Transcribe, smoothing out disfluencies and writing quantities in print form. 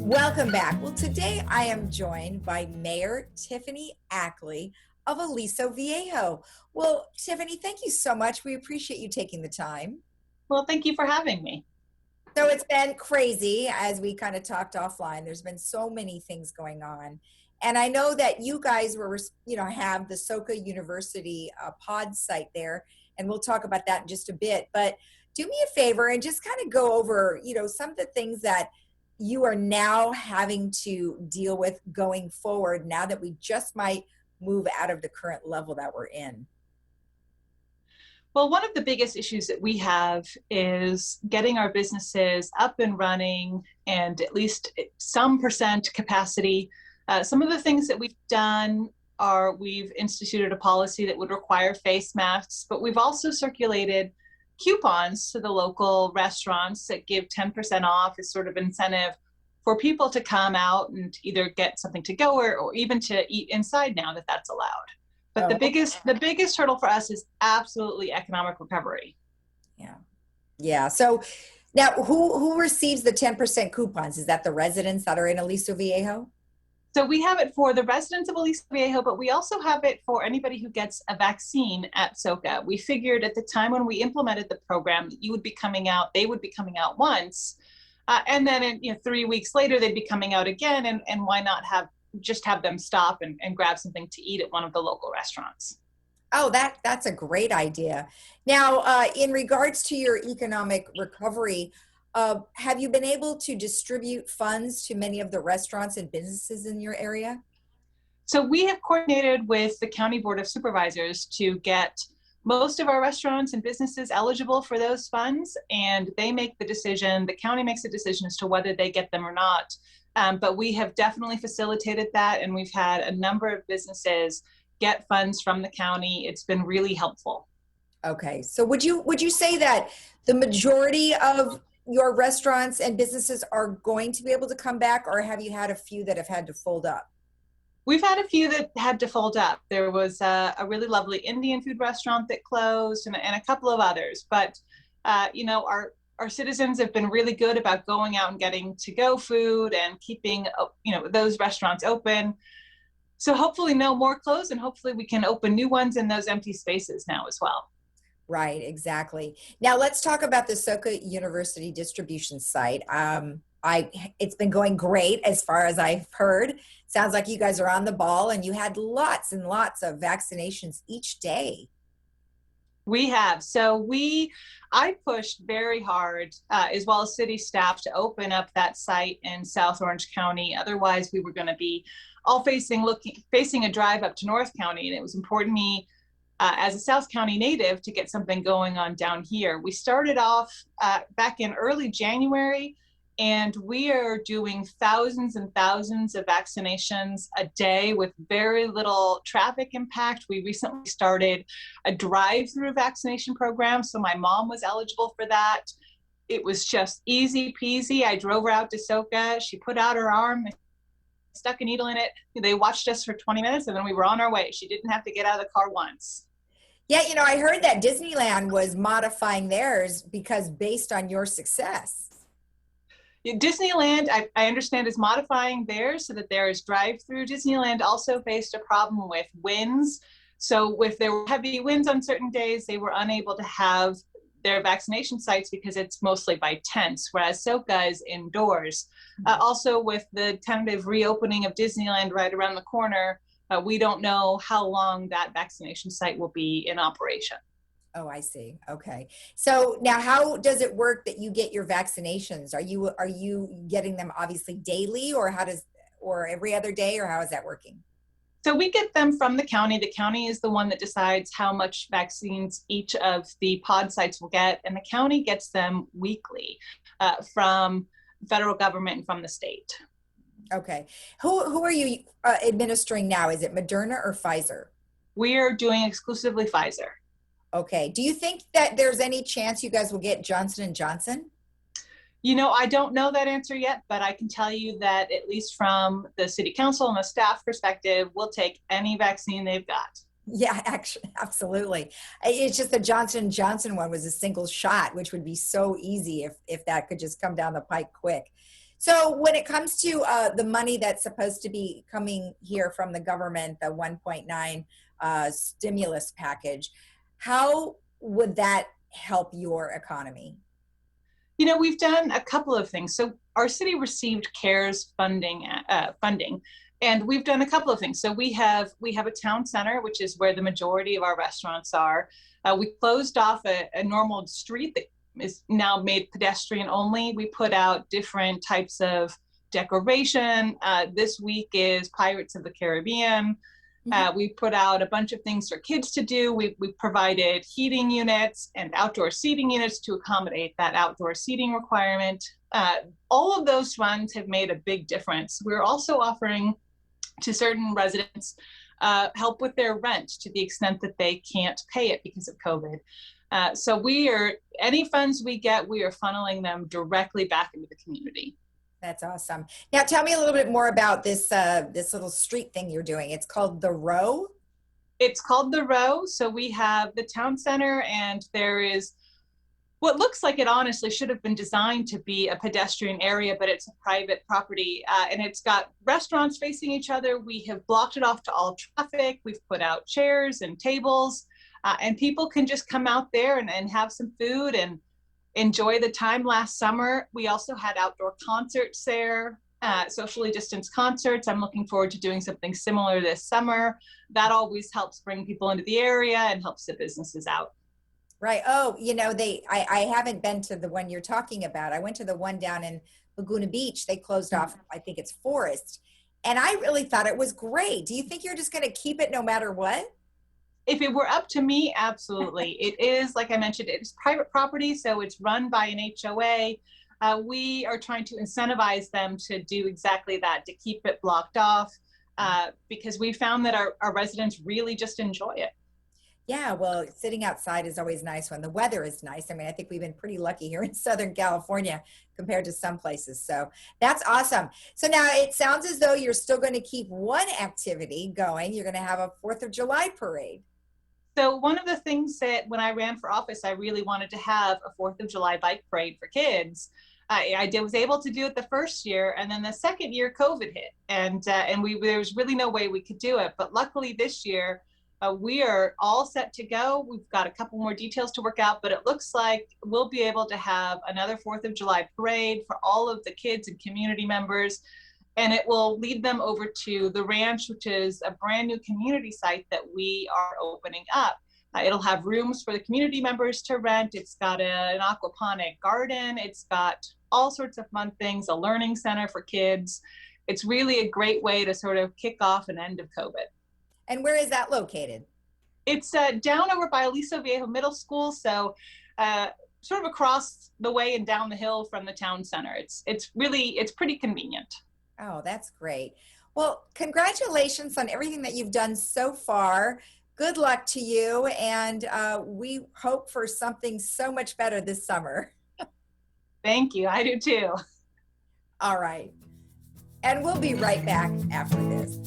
Welcome back. Well, today I am joined by Mayor Tiffany Ackley of Aliso Viejo. Well, Tiffany, thank you so much. We appreciate you taking the time. Well, thank you for having me. So it's been crazy as we kind of talked offline. There's been so many things going on. And I know that you guys were, have the Soka University pod site there, and we'll talk about that in just a bit. But do me a favor and just kind of go over, some of the things that you are now having to deal with going forward now that we just might move out of the current level that we're in. Well, one of the biggest issues that we have is getting our businesses up and running and at least some percent capacity. Some of the things that we've done are we've instituted a policy that would require face masks, but we've also circulated coupons to the local restaurants that give 10% off as sort of incentive for people to come out and either get something to go or even to eat inside now that that's allowed. But the biggest hurdle for us is absolutely economic recovery. Yeah. So now who receives the 10% coupons? Is that the residents that are in Aliso Viejo? So we have it for the residents of Aliso Viejo, but we also have it for anybody who gets a vaccine at Soka. We figured at the time when we implemented the program that you would be coming out, they would be coming out once, and then 3 weeks later they'd be coming out again, and why not have them stop and grab something to eat at one of the local restaurants. Oh, that's a great idea. Now, in regards to your economic recovery, have you been able to distribute funds to many of the restaurants and businesses in your area? So we have coordinated with the County Board of Supervisors to get most of our restaurants and businesses eligible for those funds, and they make the decision, the county makes a decision as to whether they get them or not. But we have definitely facilitated that, and we've had a number of businesses get funds from the county. It's been really helpful. Okay, so would you say that the majority of your restaurants and businesses are going to be able to come back, or have you had a few that have had to fold up? We've had a few that had to fold up. There was a really lovely Indian food restaurant that closed, and a couple of others. But our citizens have been really good about going out and getting to-go food and keeping those restaurants open. So hopefully no more close, and hopefully we can open new ones in those empty spaces now as well. Right, exactly. Now let's talk about the Soka University distribution site. It's been going great as far as I've heard. Sounds like you guys are on the ball, and you had lots and lots of vaccinations each day. We have. So I pushed very hard, as well as city staff, to open up that site in South Orange County. Otherwise, we were going to be all facing a drive up to North County, and it was important to me, as a South County native, to get something going on down here. We started off back in early January, and we are doing thousands and thousands of vaccinations a day with very little traffic impact. We recently started a drive-through vaccination program, so my mom was eligible for that. It was just easy peasy. I drove her out to Soka. She put out her arm, stuck a needle in it. They watched us for 20 minutes, and then we were on our way. She didn't have to get out of the car once. Yeah, I heard that Disneyland was modifying theirs because based on your success. Disneyland, I understand, is modifying theirs so that there is drive-through. Disneyland also faced a problem with winds. So if there were heavy winds on certain days, they were unable to have their vaccination sites because it's mostly by tents, whereas Soka is indoors. Also, with the tentative reopening of Disneyland right around the corner, we don't know how long that vaccination site will be in operation. Oh, I see. Okay. So now how does it work that you get your vaccinations? Are you getting them obviously daily, or or every other day, or how is that working? So we get them from the county. The county is the one that decides how much vaccines each of the pod sites will get, and the county gets them weekly from federal government and from the state. Okay. Who are you administering now? Is it Moderna or Pfizer? We are doing exclusively Pfizer. Okay. Do you think that there's any chance you guys will get Johnson & Johnson? I don't know that answer yet, but I can tell you that at least from the city council and the staff perspective, we'll take any vaccine they've got. Yeah, actually, absolutely. It's just the Johnson & Johnson one was a single shot, which would be so easy if that could just come down the pike quick. So when it comes to the money that's supposed to be coming here from the government, the 1.9 stimulus package, how would that help your economy? We've done a couple of things. So our city received CARES funding, and we've done a couple of things. So we have a town center, which is where the majority of our restaurants are. We closed off a normal street that is now made pedestrian only. We put out different types of decoration. This week is Pirates of the Caribbean. We put out a bunch of things for kids to do. We provided heating units and outdoor seating units to accommodate that outdoor seating requirement. All of those funds have made a big difference. We're also offering to certain residents help with their rent to the extent that they can't pay it because of COVID. So any funds we get, we are funneling them directly back into the community. That's awesome. Now tell me a little bit more about this this little street thing you're doing. It's called The Row. It's called The Row. So we have the town center, and there is what looks like it honestly should have been designed to be a pedestrian area, but it's a private property, and it's got restaurants facing each other. We have blocked it off to all traffic. We've put out chairs and tables, and people can just come out there and have some food and enjoy the time. Last summer, we also had outdoor concerts there, socially distanced concerts. I'm looking forward to doing something similar this summer. That always helps bring people into the area and helps the businesses out. Right. Oh, I haven't been to the one you're talking about. I went to the one down in Laguna Beach. They closed off, I think it's Forest. And I really thought it was great. Do you think you're just going to keep it no matter what? If it were up to me, absolutely. It is, like I mentioned, it's private property, so it's run by an HOA. We are trying to incentivize them to do exactly that, to keep it blocked off, because we found that our residents really just enjoy it. Yeah, well, sitting outside is always nice when the weather is nice. I mean, I think we've been pretty lucky here in Southern California compared to some places. So that's awesome. So now it sounds as though you're still going to keep one activity going. You're going to have a 4th of July parade. So one of the things that when I ran for office, I really wanted to have a 4th of July bike parade for kids. Was able to do it the first year, and then the second year COVID hit, and there was really no way we could do it. But luckily this year, we are all set to go. We've got a couple more details to work out, but it looks like we'll be able to have another 4th of July parade for all of the kids and community members. And it will lead them over to the ranch, which is a brand new community site that we are opening up. It'll have rooms for the community members to rent. It's got an aquaponic garden. It's got all sorts of fun things, a learning center for kids. It's really a great way to sort of kick off an end of COVID. And where is that located? It's down over by Aliso Viejo Middle School, so sort of across the way and down the hill from the town center. It's pretty convenient. Oh, that's great. Well, congratulations on everything that you've done so far. Good luck to you, and we hope for something so much better this summer. Thank you. I do too. All right. And we'll be right back after this.